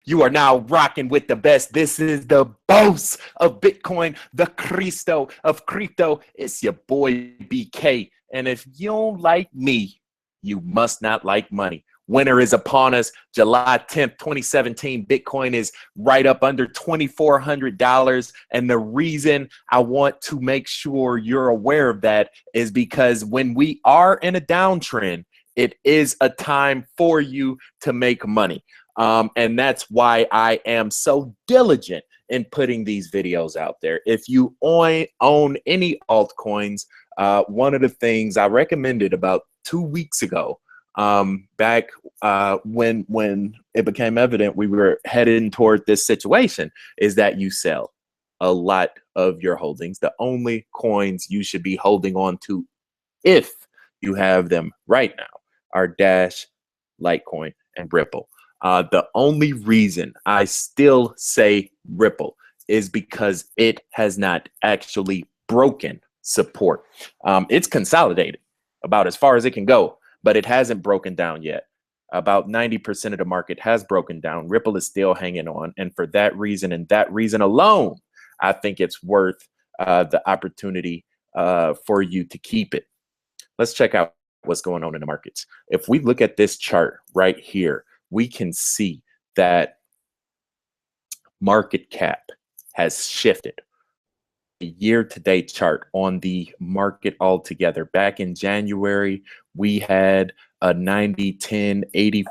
You are now rocking with the best. This is the boss of Bitcoin, the Cristo of crypto. It's your boy BK. And if you don't like me, you must not like money. Winter is upon us. July 10th, 2017, Bitcoin is right up under $2,400. And the reason I want to make sure you're aware of that is because when we are in a downtrend, it is a time for you to make money. And that's why I am so diligent in putting these videos out there. If you own any altcoins, one of the things I recommended about 2 weeks ago, back when it became evident we were heading toward this situation, is that you sell a lot of your holdings. The only coins you should be holding on to, if you have them right now, are Dash, Litecoin, and Ripple. The only reason I still say Ripple is because it has not actually broken support. It's consolidated about as far as it can go, but it hasn't broken down yet. About 90% of the market has broken down. Ripple is still hanging on. And for that reason and that reason alone, I think it's worth the opportunity for you to keep it. Let's check out what's going on in the markets. If we look at this chart right here, we can see that market cap has shifted. The year-to-date chart on the market altogether. Back in January, we had a 90-10,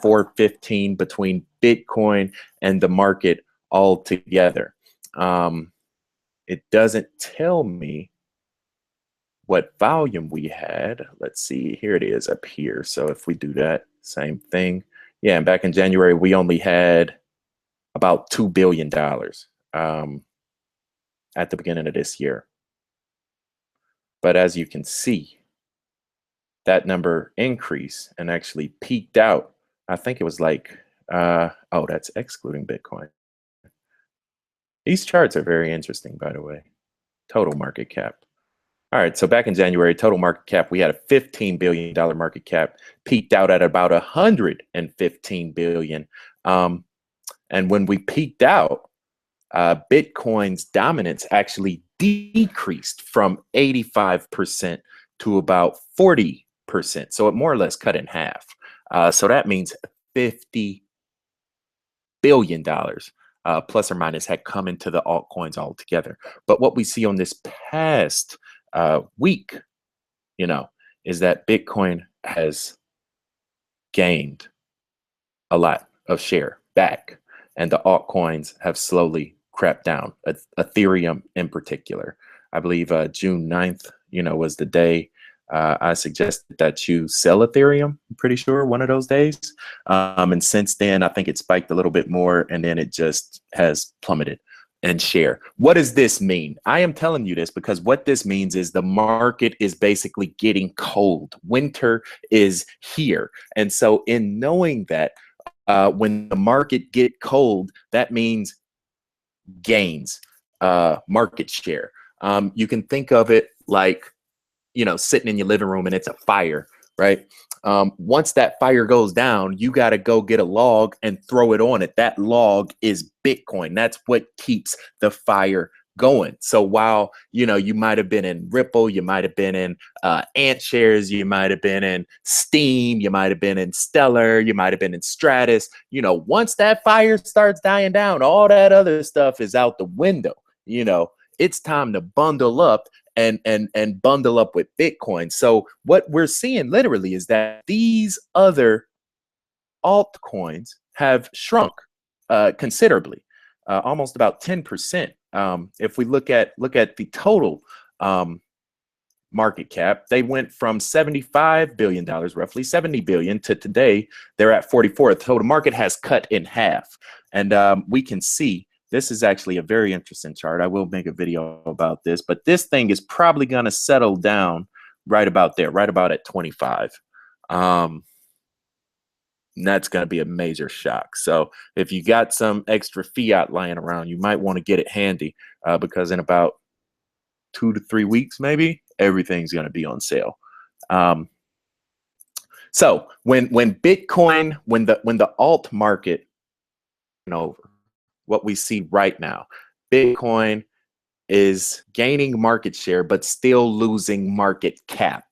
84-15 between Bitcoin and the market altogether. It doesn't tell me what volume we had. Let's see, here it is up here. So if we do that, same thing. Yeah, and back in January, we only had about $2 billion at the beginning of this year. But as you can see, that number increased and actually peaked out. I think it was like, oh, that's excluding Bitcoin. These charts are very interesting, by the way. Total market cap. All right, so back in January, total market cap, we had a $15 billion market cap, peaked out at about $115 billion. And when we peaked out, Bitcoin's dominance actually decreased from 85% to about 40%. So it more or less cut in half. So that means $50 billion plus or minus had come into the altcoins altogether. But what we see on this past week, is that Bitcoin has gained a lot of share back, and the altcoins have slowly crept down. Ethereum in particular, I believe June 9th, was the day I suggested that you sell Ethereum. I'm pretty sure one of those days. And since then, I think it spiked a little bit more, and then it just has plummeted and share. What does this mean? I am telling you this because what this means is the market is basically getting cold. Winter is here. And so in knowing that when the market get cold, that means gains, market share. You can think of it like, sitting in your living room and it's a fire, right? Once that fire goes down, you got to go get a log and throw it on it. That log is Bitcoin. That's what keeps the fire going. So while, you might have been in Ripple, you might have been in Ant shares, you might have been in Steem, you might have been in Stellar, you might have been in Stratus, once that fire starts dying down, all that other stuff is out the window. It's time to bundle up and bundle up with Bitcoin. So what we're seeing literally is that these other altcoins have shrunk considerably, almost about 10%. If we look at the total market cap, they went from $75 billion, roughly $70 billion, to today they're at 44. The total market has cut in half, and we can see. This is actually a very interesting chart. I will make a video about this, but this thing is probably going to settle down right about there, right about at 25. And that's going to be a major shock. So if you got some extra fiat lying around, you might want to get it handy because in about 2 to 3 weeks, maybe, everything's going to be on sale. So when Bitcoin, when the alt market over, what we see right now, Bitcoin is gaining market share, but still losing market cap.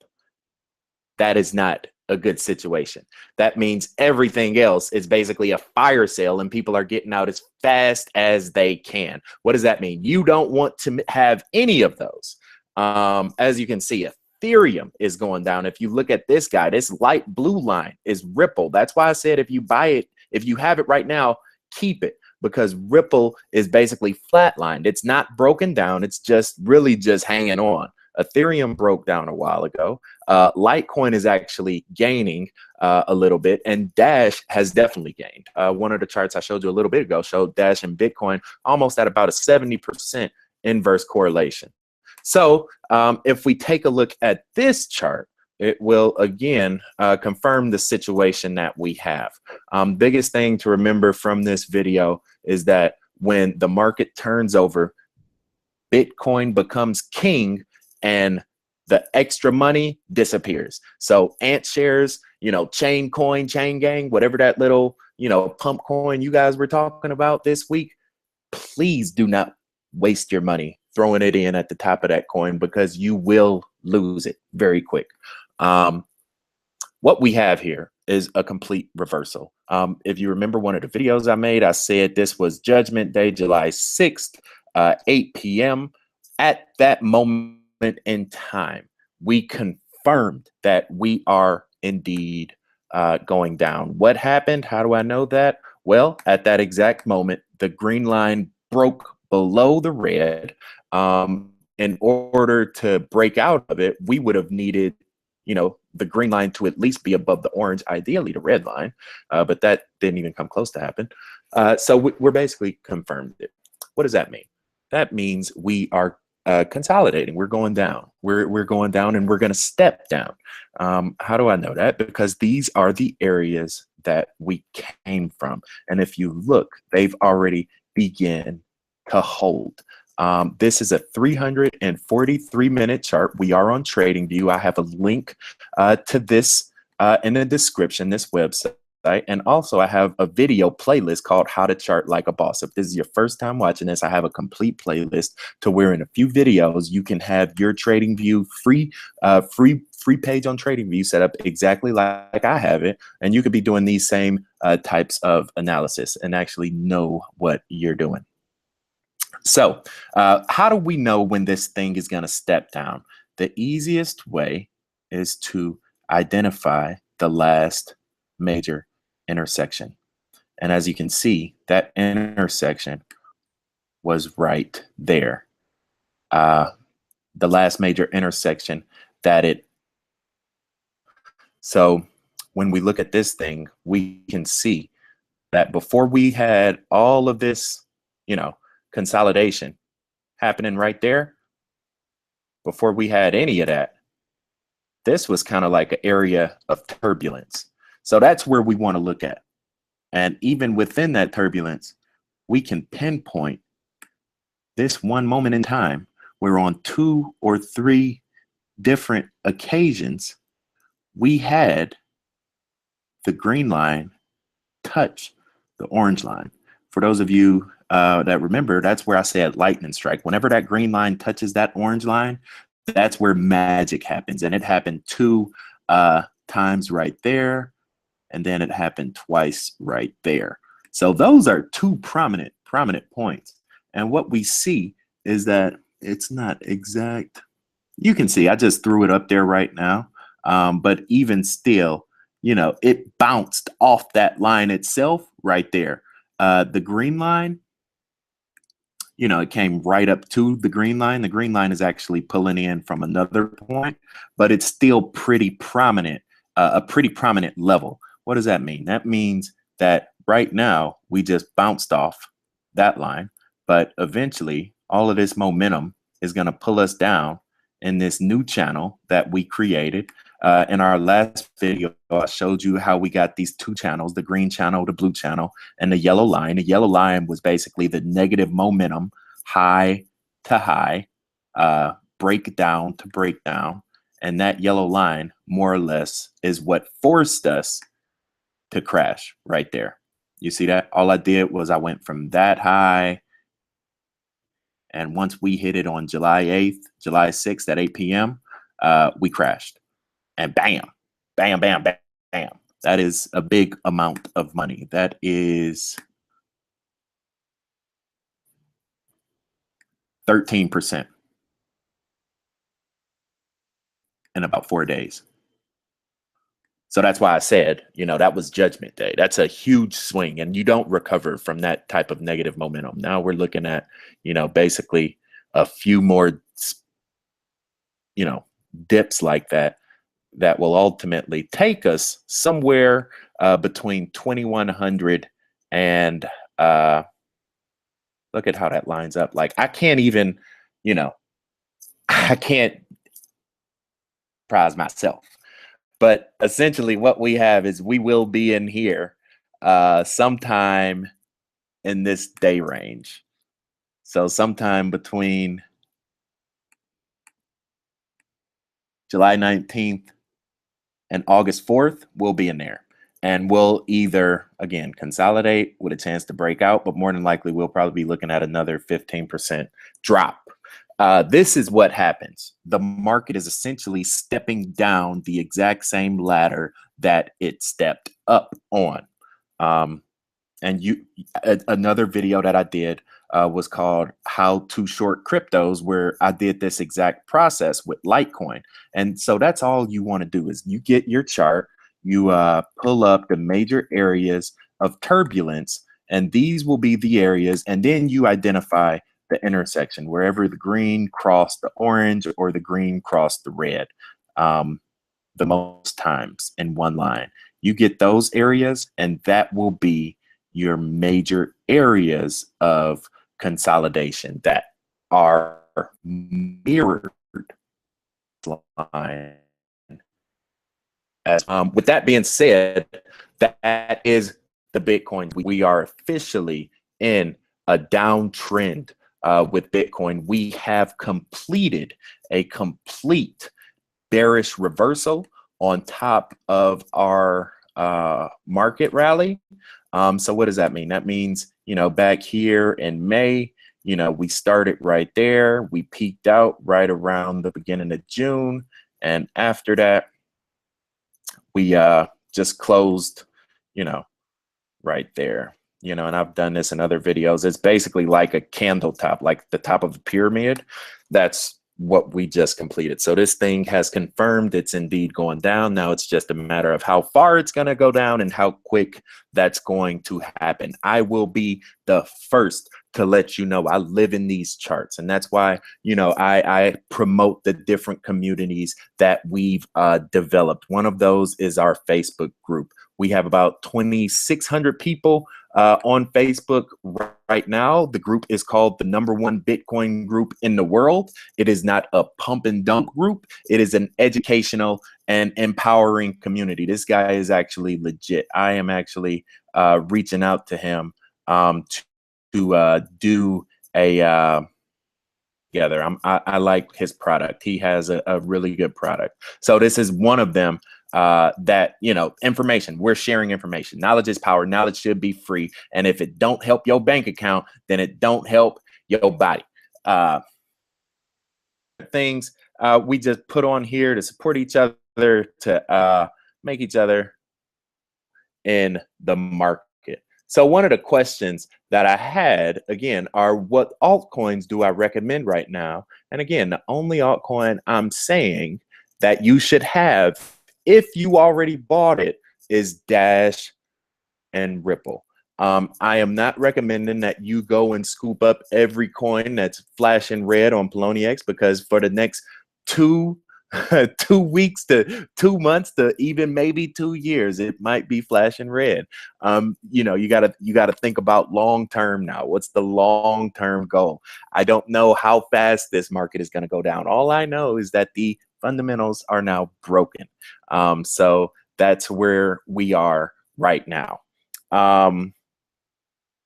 That is not a good situation. That means everything else is basically a fire sale and people are getting out as fast as they can. What does that mean? You don't want to have any of those. As you can see, ethereum is going down. If you look at this guy, this light blue line is Ripple. That's why I said if you buy it, if you have it right now, keep it, because Ripple is basically flatlined. It's not broken down. It's just really just hanging on. Ethereum broke down a while ago. Litecoin is actually gaining a little bit, and Dash has definitely gained. One of the charts I showed you a little bit ago showed Dash and Bitcoin almost at about a 70% inverse correlation. So if we take a look at this chart, it will again confirm the situation that we have. Biggest thing to remember from this video is that when the market turns over, Bitcoin becomes king and the extra money disappears. So ant shares, you know, chain coin, chain gang, whatever that little, you know, pump coin you guys were talking about this week, please do not waste your money throwing it in at the top of that coin, because you will lose it very quick. What we have here is a complete reversal. If you remember one of the videos I made, I said this was Judgment Day, July 6th, 8 p.m. At that moment in time, we confirmed that we are indeed going down. What happened? How do I know that? Well, at that exact moment, the green line broke below the red. In order to break out of it, we would have needed, you know, the green line to at least be above the orange, ideally the red line, but that didn't even come close to happen. So we're basically confirmed it. What does that mean? That means we are consolidating. We're going down. We're going down, and we're going to step down. How do I know that? Because these are the areas that we came from, and if you look, they've already begun to hold. This is a 343-minute chart. We are on TradingView. I have a link to this in the description, this website. And also I have a video playlist called How to Chart Like a Boss. If this is your first time watching this, I have a complete playlist to where in a few videos you can have your TradingView free page on TradingView set up exactly like I have it. And you could be doing these same types of analysis and actually know what you're doing. So how do we know when this thing is going to step down? The easiest way is to identify the last major intersection. And as you can see, that intersection was right there. The last major intersection that it. So when we look at this thing, we can see that before we had all of this, you know, consolidation happening right there, before we had any of that, this was kind of like an area of turbulence. So that's where we want to look at. And even within that turbulence, we can pinpoint this one moment in time where on 2 or 3 different occasions, we had the green line touch the orange line. For those of you that remember, that's where I said lightning strike. Whenever that green line touches that orange line, that's where magic happens. And it happened 2 times right there. And then it happened twice right there. So those are 2 prominent points. And what we see is that it's not exact. You can see I just threw it up there right now. But even still, you know, it bounced off that line itself right there. The green line, you know, it came right up to the green line. The green line is actually pulling in from another point, but it's still pretty prominent, a pretty prominent level. What does that mean? That means that right now we just bounced off that line, but eventually all of this momentum is going to pull us down in this new channel that we created. In our last video, I showed you how we got these 2 channels, the green channel, the blue channel, and the yellow line. The yellow line was basically the negative momentum, high to high, breakdown to breakdown. And that yellow line, more or less, is what forced us to crash right there. You see that? All I did was I went from that high, and once we hit it on July 8th, July 6th at 8 p.m., we crashed. And bam, bam, bam, bam, bam. That is a big amount of money. That is 13% in about 4 days. So that's why I said, that was Judgment Day. That's a huge swing, and you don't recover from that type of negative momentum. Now we're looking at, basically a few more, dips like that will ultimately take us somewhere between 2100 and look at how that lines up. Like I can't even, I can't prize myself. But essentially what we have is we will be in here sometime in this day range. So sometime between July 19th and August 4th, we'll be in there. And we'll either, again, consolidate with a chance to break out, but more than likely, we'll probably be looking at another 15% drop. This is what happens. The market is essentially stepping down the exact same ladder that it stepped up on. And another video that I did was called How to Short Cryptos, where I did this exact process with Litecoin. And so that's all you want to do is you get your chart, you pull up the major areas of turbulence, and these will be the areas, and then you identify the intersection, wherever the green crossed the orange or the green crossed the red the most times in one line. You get those areas, and that will be your major areas of consolidation that are mirrored line. With that being said, that is the Bitcoin. We are officially in a downtrend with Bitcoin. We have completed a complete bearish reversal on top of our market rally. So what does that mean? That means, back here in May, we started right there. We peaked out right around the beginning of June. And after that, we just closed, right there. And I've done this in other videos. It's basically like a candle top, like the top of a pyramid. That's what we just completed. So this thing has confirmed it's indeed going down. Now it's just a matter of how far it's going to go down and how quick that's going to happen. I will be the first to let you know. I live in these charts, and that's why I promote the different communities that we've developed. One of those is our Facebook group. We have about 2,600 people on Facebook right now. The group is called the #1 Bitcoin group in the world. It is not a pump and dump group. It is an educational and empowering community. This guy is actually legit. I am actually reaching out to him to do a together. I like his product. He has a really good product. So this is one of them. That information, we're sharing information. Knowledge is power. Knowledge should be free, and if it don't help your bank account, then it don't help your body. Things we just put on here to support each other, to make each other in the market. So one of the questions that I had, again, are what altcoins do I recommend right now? And again, the only altcoin I'm saying that you should have if you already bought it is Dash and Ripple. I am not recommending that you go and scoop up every coin that's flashing red on Poloniex, because for the next 2 weeks to 2 months to even maybe 2 years, it might be flashing red. You gotta think about long term now. What's the long term goal? I don't know how fast this market is going to go down. All I know is that the fundamentals are now broken. So that's where we are right now.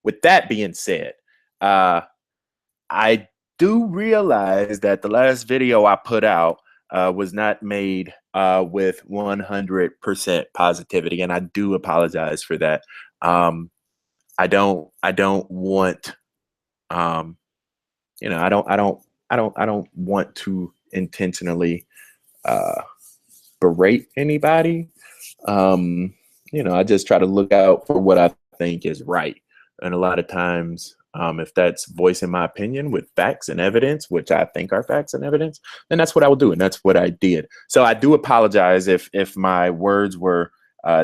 With that being said, I do realize that the last video I put out was not made with 100% positivity, and I do apologize for that. I don't want, you know, I don't want to intentionally berate anybody. Um, you know, I just try to look out for what I think is right. And a lot of times, if that's voicing my opinion with facts and evidence, which I think are facts and evidence, then that's what I will do, and that's what I did. So I do apologize if my words were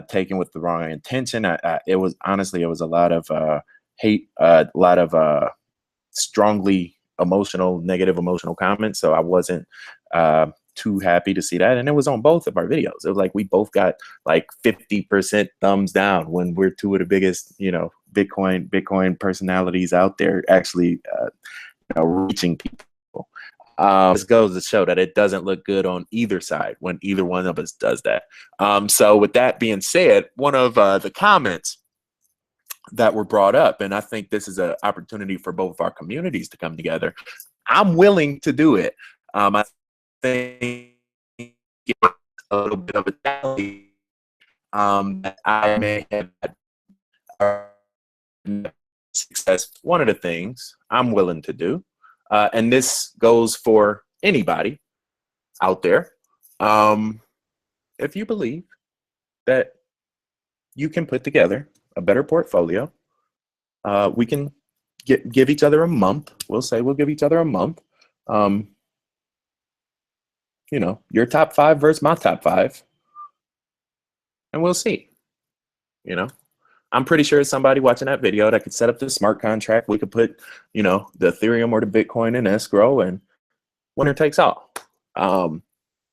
taken with the wrong intention. It was honestly, it was a lot of hate, a lot of strongly emotional, negative emotional comments. So I wasn't too happy to see that. And it was on both of our videos. It was like we both got like 50% thumbs down when we're two of the biggest, you know, Bitcoin personalities out there actually you know, reaching people. This goes to show that it doesn't look good on either side when either one of us does that. So with that being said, one of the comments that were brought up, and I think this is an opportunity for both of our communities to come together. I'm willing to do it. I think it's a little bit of a challenge that I may have had success. One of the things I'm willing to do, and this goes for anybody out there, if you believe that you can put together a better portfolio, we can give each other a month. We'll say we'll give each other a month. You know, your top 5 versus my top 5, and we'll see. You know, I'm pretty sure it's somebody watching that video that could set up the smart contract. We could put, you know, the Ethereum or the Bitcoin in escrow, and winner takes all.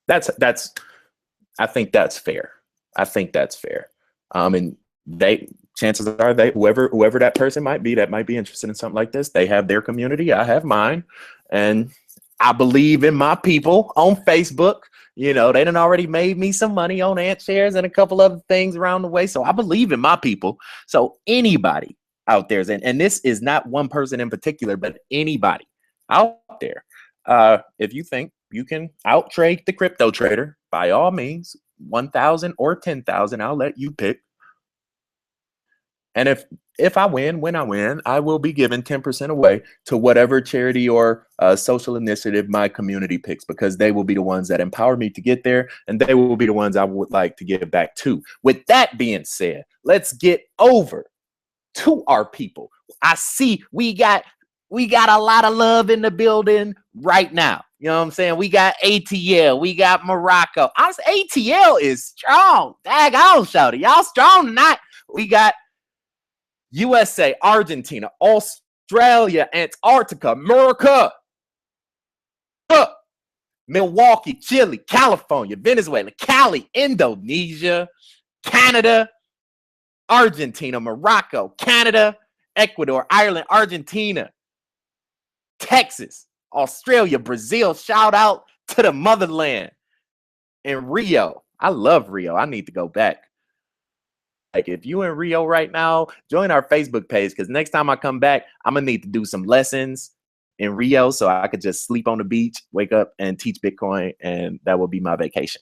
That's I think that's fair. I think that's fair. And chances are whoever that person might be that might be interested in something like this, they have their community, I have mine, and I believe in my people on Facebook. You know, they done already made me some money on ant shares and a couple other things around the way. So I believe in my people. So anybody out there, and this is not one person in particular, but anybody out there, if you think you can out trade the crypto trader, by all means, 1,000 or 10,000, I'll let you pick. And if I win, when I win, I will be giving 10% away to whatever charity or social initiative my community picks, because they will be the ones that empower me to get there, and they will be the ones I would like to give back to. With that being said, let's get over to our people. I see we got a lot of love in the building right now. You know what I'm saying? We got ATL, we got Morocco. ATL is strong. Dag on, shouty. Y'all strong tonight. We got USA, Argentina, Australia, Antarctica, America, Milwaukee, Chile, California, Venezuela, Cali, Indonesia, Canada, Argentina, Morocco, Canada, Ecuador, Ireland, Argentina, Texas, Australia, Brazil. Shout out to the motherland. And Rio. I love Rio. I need to go back. Like, if you in Rio right now, join our Facebook page, because next time I come back, I'm gonna need to do some lessons in Rio so I could just sleep on the beach, wake up, and teach Bitcoin, and that will be my vacation.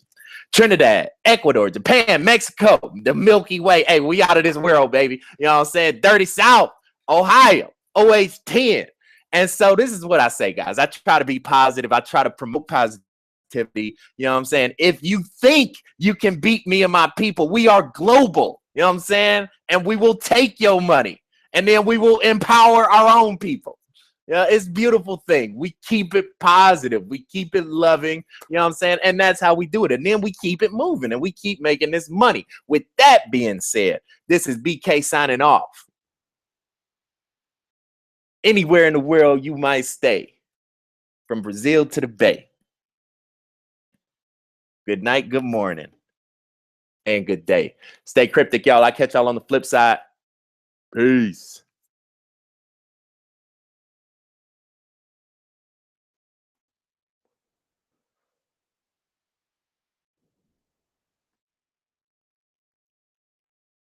Trinidad, Ecuador, Japan, Mexico, the Milky Way. Hey, we out of this world, baby. You know what I'm saying? Dirty South, Ohio, OH10. And so this is what I say, guys. I try to be positive. I try to promote positivity. You know what I'm saying? If you think you can beat me and my people, we are global. You know what I'm saying? And we will take your money, and then we will empower our own people. Yeah, it's a beautiful thing. We keep it positive. We keep it loving. You know what I'm saying? And that's how we do it. And then we keep it moving, and we keep making this money. With that being said, this is BK signing off. Anywhere in the world you might stay, from Brazil to the Bay. Good night, good morning, and good day. Stay cryptic, y'all. I'll catch y'all on the flip side. Peace.